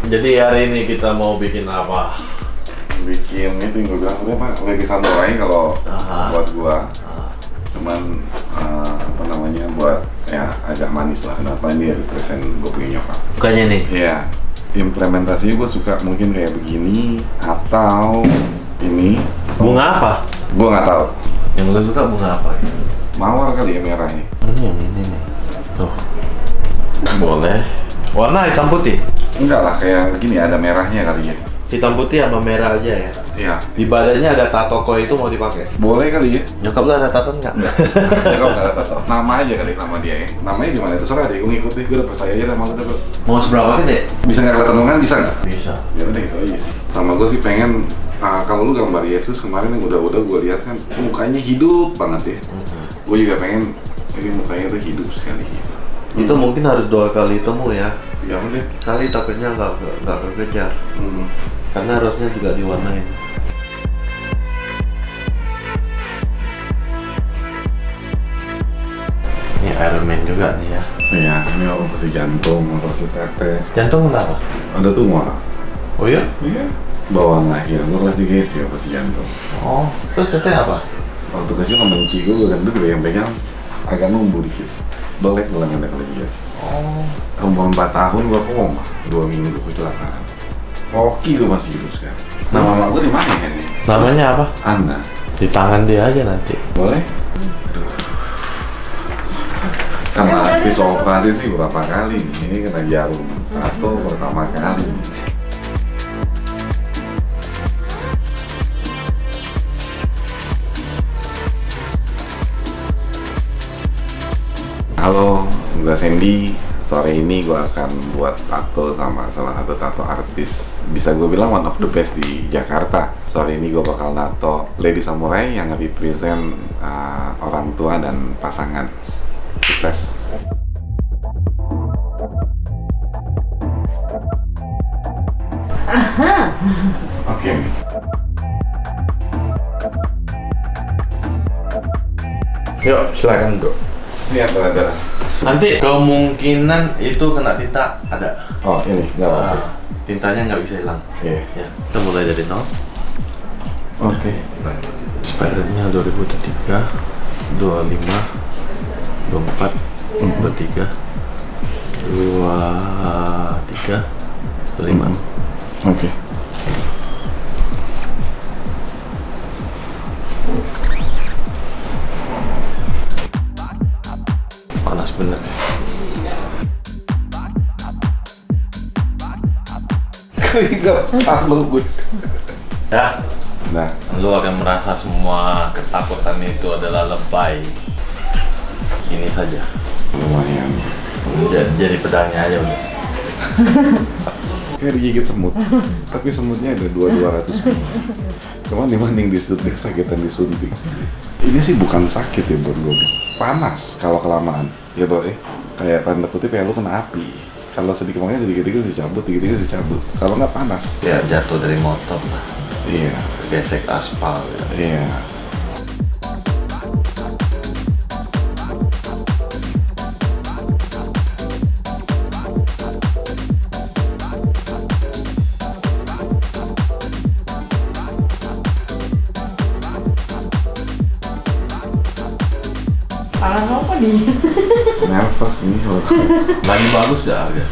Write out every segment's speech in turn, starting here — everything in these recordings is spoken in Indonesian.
Jadi hari ini kita mau bikin apa? Bikin itu yang gue bilang tadi apa? Lagi samurai kalau buat gua. Cuman apa namanya buat ya agak manis lah. Kenapa ini represent gue punya nyokap? Bukannya nih? Iya. Implementasinya gue suka mungkin kayak begini atau ini. Bunga apa? Gue nggak tahu. Yang lu suka bunga apa? Mawar kali ya merahnya. Yang ini nih. Tuh. Boleh. Warna hitam putih? Enggak lah, kayak gini ada merahnya kali ya. Hitam putih sama merah aja ya? Iya. Di badannya ada tato koi itu mau dipakai? Boleh kali ya. Nyokap lu ada tato nggak? Nyokap nggak ada tato. Nama aja kali nama dia ya. Namanya di mana? Terserah deh, gue ngikutin. Gue udah percaya aja sama lu deh. Mau seberapa gede? Bisa nggak kelihatan lengan? Bisa nggak? Bisa. Ya udah itu aja sih. Sama gue sih pengen kalau lu gambar Yesus kemarin yang udah gue lihat kan mukanya hidup banget ya. Gue juga pengen ini mukanya tuh hidup sekali. Itu mungkin harus 2 kali temu ya. Ya udah. Kali takutnya nggak kekejar. Karena harusnya juga diwarnain. Ini Iron Man juga nih ya. Iya, ini operasi jantung, operasi tete. Jantung kenapa? Ada tumor. Oh iya? Iya. Bawaan lahir, gue kelas 3 SD operasi jantung. Oh, terus teteh apa? Waktu kecil sama benci gue kan dulu yang pegang agak numbuh dikit. Belek dalam kata dia. Oh. Umur 4 tahun gue koma, 2 minggu kecelakaan. Hoki gue masih hidup sekarang. Nama mama gue di mana ya nih? Namanya apa? Anna. Di tangan dia aja nanti. Boleh? Aduh. Karena habis operasi sih berapa kali nih? Ini kena jarum tato pertama kali. Halo, gue Sandy. Sore ini gue akan buat tato sama salah satu tato artis. Bisa gue bilang one of the best di Jakarta. Sore ini gue bakal nato Lady Samurai yang represent orang tua dan pasangan. Sukses. Oke. Yuk, silakan bro. Siap, brother. Nanti kemungkinan itu kena tinta ada. Oh, ini nggak apa-apa. Tintanya nggak bisa hilang. Iya. Ya, kita mulai dari nol. Oke. Expirednya 2003, 25, 24, 23, 23, 25. Oke. Panas bener. Kalau gue. Ya, Nah, lu akan merasa semua ketakutan itu adalah lebay. Ini saja. lumayan. Jadi pedangnya aja udah. Kayak digigit semut, tapi semutnya ada 200 mili. Cuman dibanding disuntik sakitan disuntik. Ini sih bukan sakit ya buat gue, panas kalau kelamaan. Ya boy, kayak tanda kutip ya lu kena api. Kalau sedikit makanya sedikit-sedikit dicabut, sedikit-sedikit dicabut. Kalau nggak panas. Ya jatuh dari motor lah. Iya. Gesek aspal. Ya. Iya. Apa nih? Nervous nih. Lagi bagus dah harga.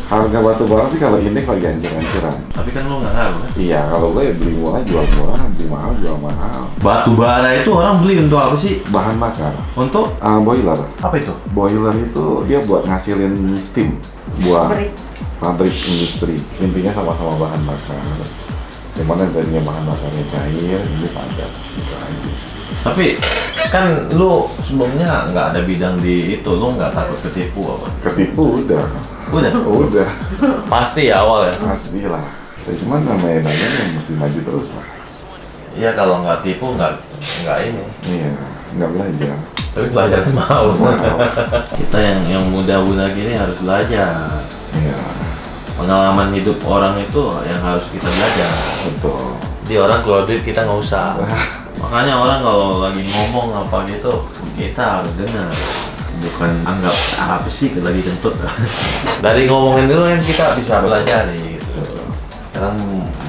Harga batu bara sih kalau indeks lagi anjir-anjuran. Tapi kan lu nggak ngaruh kan? Iya, kalau gue ya beli murah, jual murah, beli mahal, jual mahal. Batu bara itu orang beli untuk apa sih? Bahan bakar. Untuk Boiler. apa itu? Boiler itu dia buat ngasilin steam buat pabrik industri. Intinya sama-sama bahan bakar. Dimana tadinya bahan bakarnya cair, ini padat. Gitu aja. Tapi kan lu sebelumnya nggak ada bidang di itu, lu nggak takut ketipu apa? Ketipu udah. Udah? Udah. Pasti ya awal ya? Pasti lah. Ya, cuman namanya dagang yang mesti maju terus lah. Iya kalau nggak tipu nggak ini. Iya, nggak belajar. Tapi belajar mau. Wow. Kita yang muda-muda gini harus belajar. Iya, Pengalaman hidup orang itu yang harus kita belajar. betul. Di orang keluar duit kita nggak usah. Makanya orang kalau lagi ngomong apa gitu, kita harus dengar. Bukan anggap apa sih lagi kentut. Dari ngomongin dulu kan kita bisa belajar nih. Gitu. sekarang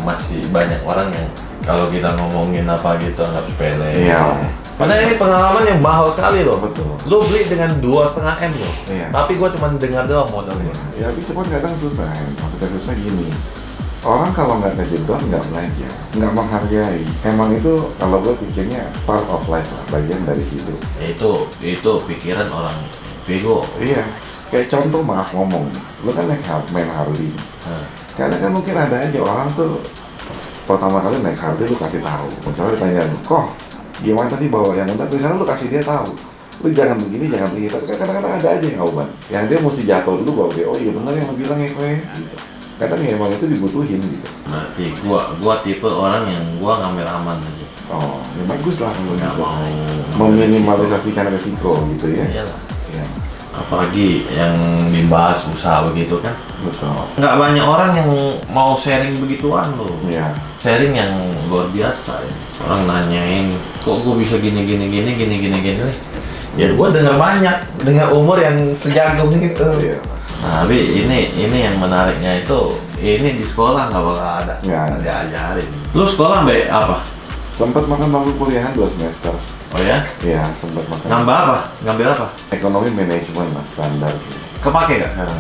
masih banyak orang yang kalau kita ngomongin apa gitu anggap sepele. Iya. Padahal ini pengalaman yang mahal sekali loh. Betul. Lu beli dengan 2,5 M loh. Iya. Tapi gua cuma dengar doang modalnya. Ya, tapi cuma kadang susah. Maksudnya susah gini. Orang kalau nggak ngejedot, nggak belajar, nggak menghargai. Emang itu kalau gue pikirnya part of life lah, bagian dari hidup. Itu pikiran orang bego. Iya. Kayak contoh maaf ngomong, lu kan main Harley. Karena kan mungkin ada aja orang tuh pertama kali naik Harley lu kasih tahu. Misalnya ditanya, kok gimana sih bawa yang udah? Misalnya lu kasih dia tahu, lu jangan begini, jangan begitu. Tapi kadang-kadang ada aja yang ngauban, yang dia mesti jatuh dulu bawa dia. Oh iya benar yang lu bilang ya kue. Gitu. Kadang ya emang itu dibutuhin gitu. Berarti gua tipe orang yang gua ngambil aman aja. Oh, ya bagus lah kalau Nggak gitu. mau Meminimalisasikan resiko gitu ya. Iyalah. Iya, Apalagi yang dibahas usaha begitu kan. betul. Nggak banyak orang yang mau sharing begituan loh. Iya. Sharing yang luar biasa ya. Orang nanyain, kok gue bisa gini. Ya gue dengar banyak, dengar umur yang sejagung gitu. Iya. Nah, tapi ini yang menariknya itu, ini di sekolah nggak bakal ada. Nggak ada. Diajarin. Lu sekolah sampai apa? Sempat makan bangku kuliahan 2 semester. Oh ya? Iya, sempat makan. Nambah apa? Ngambil apa? Ekonomi manajemen lah, standar gitu. Kepake gak sekarang?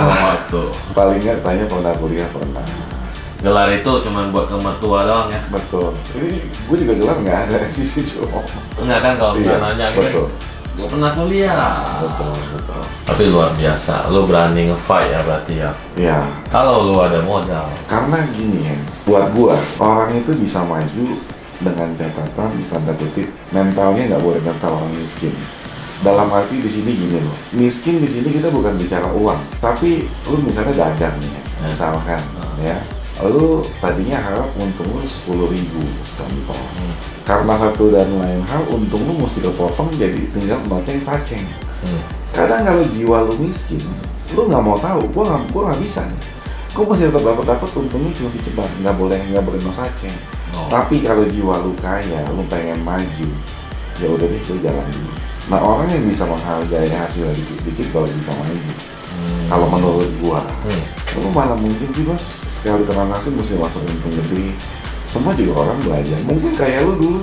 Waktu. Paling nggak tanya pernah kuliah pernah. Gelar itu cuma buat ke mertua doang ya? Betul. Ini gue juga gelar nggak ada sih jujur. Enggak kan kalau Iya, misalnya nanya betul. gitu. Gue pernah kuliah. Betul. Tapi luar biasa, lu berani nge-fight ya berarti ya. Iya. Kalau lu ada modal. Karena gini ya, buat gua orang itu bisa maju dengan catatan tanda kutip mentalnya nggak boleh mental orang miskin. Dalam arti di sini gini loh, miskin di sini kita bukan bicara uang, tapi lu misalnya dagang nih, misalkan ya, lu tadinya harap untung lu 10.000 contoh. Karena satu dan lain hal, untung lu mesti kepotong jadi tinggal noceng saceng. Kadang kalau jiwa lu miskin, lu nggak mau tahu, gua nggak bisa nih. Kok mesti tetap dapat untungnya cuma si cepat, nggak boleh no saceng. Tapi kalau jiwa lu kaya, lu pengen maju, ya udah deh, lu jalan dulu. Nah orang yang bisa menghargai hasilnya dikit-dikit kalau bisa maju. Kalau menurut gua, lu malah mungkin sih bos sekali kena nasib mesti masuk untung gede. Semua juga orang belajar. Mungkin kayak lu dulu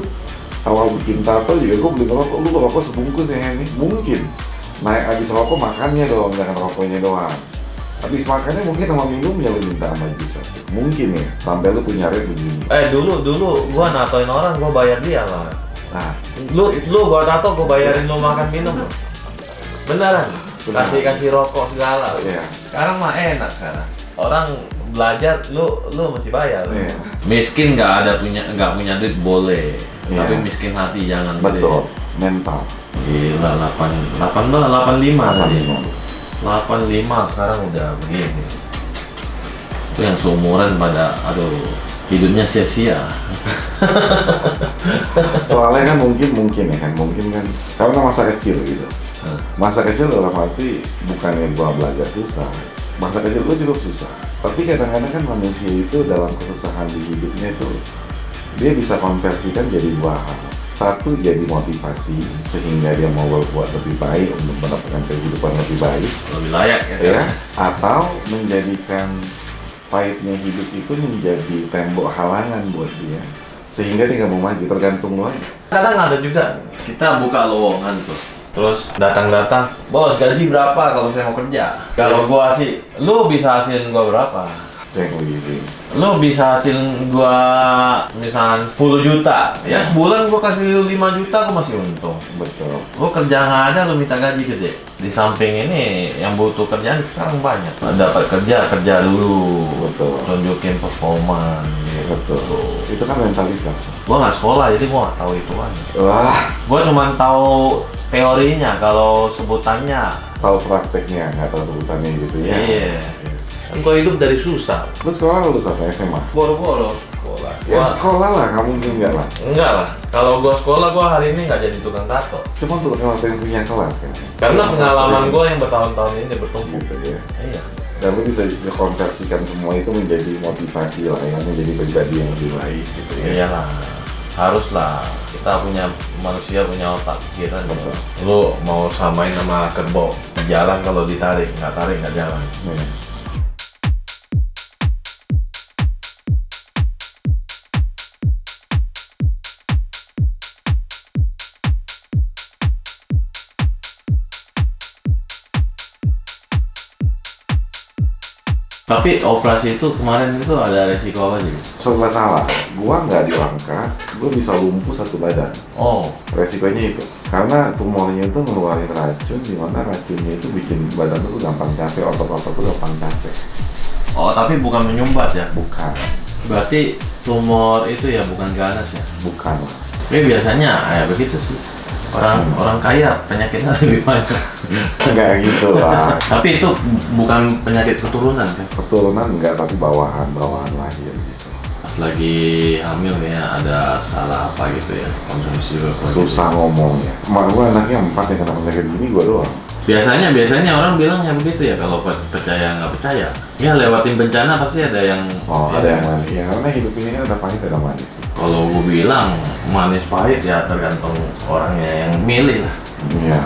awal bikin tato juga gua beli rokok, lu rokok sebungkus ya nih, mungkin. Naik habis rokok makannya dong, jangan rokoknya doang. Habis makannya mungkin sama minumnya lu minta sama bisa. Mungkin ya, sampai lu punya rate begini. Dulu gua natoin orang, gua bayar dia lah. Nah, Lu gua tato, gua bayarin lu makan minum lo. Beneran? Kasih rokok segala. iya. Sekarang mah enak sekarang. Orang belajar, lu mesti bayar. Iya. Miskin nggak punya duit boleh. Iya. Tapi miskin hati jangan. Betul, mental. Gila 85 tadi. 85. 85 sekarang udah begini. Itu yang seumuran pada hidupnya sia-sia. Soalnya kan mungkin kan karena masa kecil gitu. Masa kecil dalam arti bukannya gua belajar susah. Masa kecil gua cukup susah. Tapi kadang-kadang kan manusia itu dalam kesusahan di hidupnya itu dia bisa konversikan jadi 2 hal. Satu, jadi motivasi sehingga dia mau berbuat lebih baik untuk mendapatkan kehidupan lebih baik, Lebih layak ya. Atau menjadikan pahitnya hidup itu menjadi tembok halangan buat dia sehingga dia nggak mau maju, tergantung lo aja. Kadang ada juga kita buka lowongan tuh. Terus datang, bos gaji berapa kalau saya mau kerja? Kalau gua sih, lu bisa hasilin gua berapa? Yang living. Lu bisa hasil gua misalnya 10 juta, ya sebulan gua kasih 5 juta gua masih untung. Betul. Lu kerja nggak ada, lu minta gaji gede. Di samping ini yang butuh kerjaan sekarang banyak. Dapat kerja dulu. Betul. Tunjukin performa. Gitu. Betul. Itu kan mentalitas. Gua nggak sekolah jadi gua nggak tahu itu kan. Wah, Gua cuma tahu teorinya, kalau sebutannya. tahu prakteknya, nggak tahu sebutannya gitu ya. Iya. Kan gua hidup dari susah. Lu sekolah lulus apa? SMA? Boro-boro sekolah. Ya sekolah lah, nggak mungkin nggak lah. Enggak lah. Kalau gua sekolah, gua hari ini nggak jadi tukang tato. Cuma tuh kalau pengen punya kelas kan. Karena pengalaman gua yang bertahun-tahun ini bertumbuh. Gitu ya. Iya. Dan lu bisa konversikan semua itu menjadi motivasi lah, yang menjadi pribadi yang lebih baik gitu ya. Iyalah. Haruslah kita manusia punya otak pikiran. Lu mau samain sama kerbau, jalan kalau ditarik nggak jalan. Iya. Tapi operasi itu kemarin itu ada resiko apa sih? Serba salah. Gua nggak diangkat, gua bisa lumpuh satu badan. Oh, Resikonya itu. Karena tumornya itu ngeluarin racun, di mana racunnya itu bikin badan lu gampang capek, otot-otot lu gampang capek. oh tapi bukan menyumbat ya? Bukan, Berarti tumor itu ya bukan ganas ya? bukan. Tapi biasanya ya begitu sih. Orang kaya penyakitnya lebih banyak. Enggak gitu lah. Tapi itu bukan penyakit keturunan kan? Keturunan enggak, tapi bawaan lahir gitu. Pas lagi hamil kayaknya ada salah apa gitu ya, konsumsi rokok. Susah ngomongnya. Mak gua anaknya 4 yang kena penyakit gini, gua doang. Biasanya orang bilangnya begitu ya, kalau percaya nggak percaya. Ya lewatin bencana pasti ada yang. Oh, ada yang manis. Ya, karena hidup ini kan ada pahit, ada manis. Kalau gue bilang manis pahit ya tergantung orangnya yang milih lah. Iya.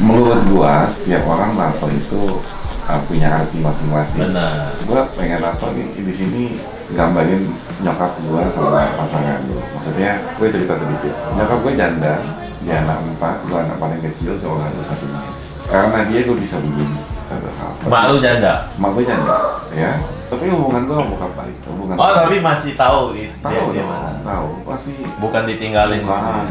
Menurut gua, setiap orang nato itu punya arti masing-masing. Benar. Gua pengen nato nih di sini gambarin nyokap gua sama pasangan gua. Maksudnya, gue cerita sedikit. Nyokap gue janda, dia anak 4, gua anak paling kecil, seorang itu satunya. Karena dia gue bisa begini, satu hal. Mak lu janda? Mak gue janda, ya. Tapi hubungan gua sama bokap baik. Hubungan Oh tapi masih tahu tahu dia dong, mana? tahu pasti. Bukan ditinggalin. Bukan.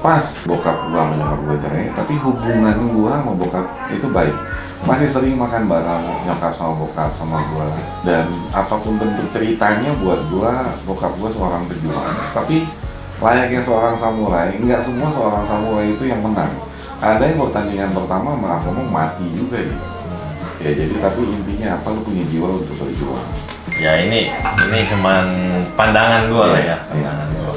Pas bokap gua sama nyokap gua cerai, tapi hubungan gua sama bokap itu baik. Masih sering makan bareng nyokap sama bokap sama gua. Dan apapun bentuk ceritanya buat gua, bokap gua seorang pejuang. Tapi layaknya seorang samurai, nggak semua seorang samurai itu yang menang. Ada yang pertandingan pertama maaf ngomong mati juga gitu. Ya jadi tapi intinya apa, lu punya jiwa untuk berjuang. Ya ini cuman pandangan gua lah ya, pandangan gua.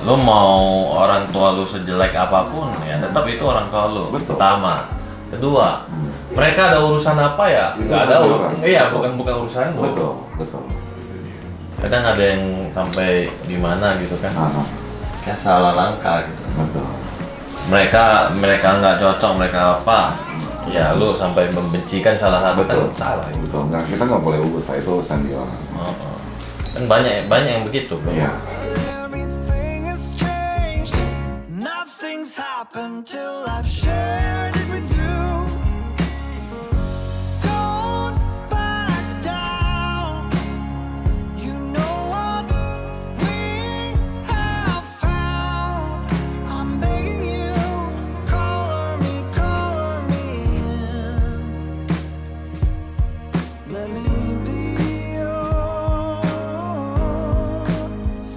Lu mau orang tua lu sejelek apapun ya tetap itu orang tua lu. Betul. Pertama. Kedua, mereka ada urusan apa ya? Itu Nggak ada. urusan orang. Iya, Betul. bukan urusan gua. Betul. Kadang ada yang sampai di mana gitu kan. Kayak salah langkah gitu. Betul. Mereka nggak cocok, mereka apa? Ya lu sampai membencikan salah satu Betul. kan salah. Betul. Nggak, kita nggak boleh ugus, itu urusan dia orang. Kan banyak yang begitu, bro. Iya. Everything has changed. Nothing's happened till I've shared it with you. Don't back down. You know what we have found. I'm begging you, color me in. Let me be yours.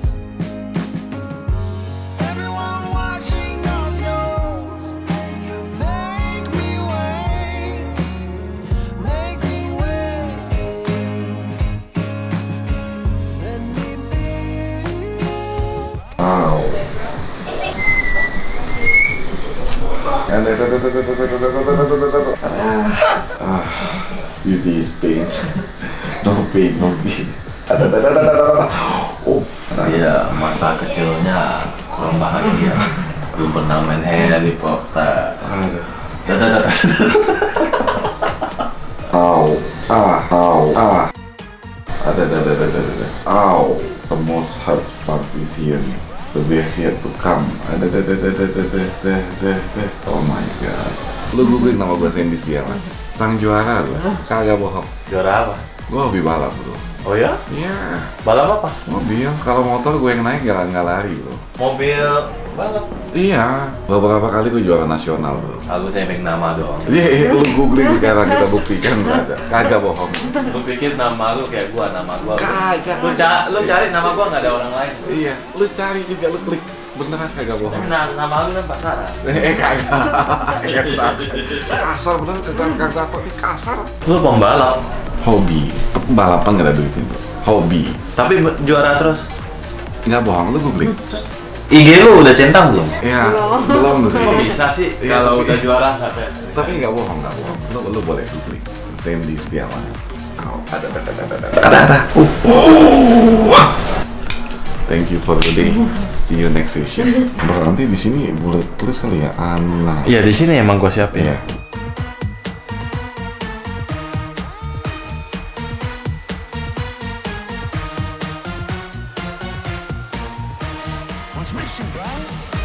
Everyone watching us knows, and you make me wait, make me wait. Let me be. Wow. Beauty is pain. No pain, no gain. Oh, Iya, masa kecilnya kurang bahagia. Belum pernah main helikopter. ada. Dadah. Ow. Ada. Ow. The most hurt part is here. The best yet to come. Ada. Oh my god. Lu googling nama gue Sandy Setiawan. Sang juara gue. Kagak bohong. Juara apa? Gue hobi balap bro. Oh ya? Iya. Balap apa? Mobil. Kalau motor gue yang naik nggak lari bro. Mobil balap. Iya. Beberapa kali gue juara nasional bro. Lalu cebeng nama doang. Iya, lu googling sekarang kita buktikan nggak ada. Kagak bohong. Lu pikir nama lu kayak nama gua. Kagak. Lu cari nama gua nggak ada orang lain. Iya. Lu cari juga, lu klik. Beneran kagak bohong. Tapi nama lu kan pasaran. Kagak. Kasar bener, kagak apa nih kasar. Lu pembalap. Hobi. Balapan nggak ada duitnya bro. Hobi. Tapi juara terus. Nggak bohong, lu googling. IG lu udah centang belum? Iya, belum Kok sih. bisa sih Iya, kalau tapi- udah juara nggak ada? Tapi nggak bohong. Lu boleh googling. Sandy Setiawan. Ada. Thank you for the day. See you next session. Bro, nanti di sini boleh tulis kali ya, Ana. Iya, di sini emang gua siapin. Iya. What's missing, bro?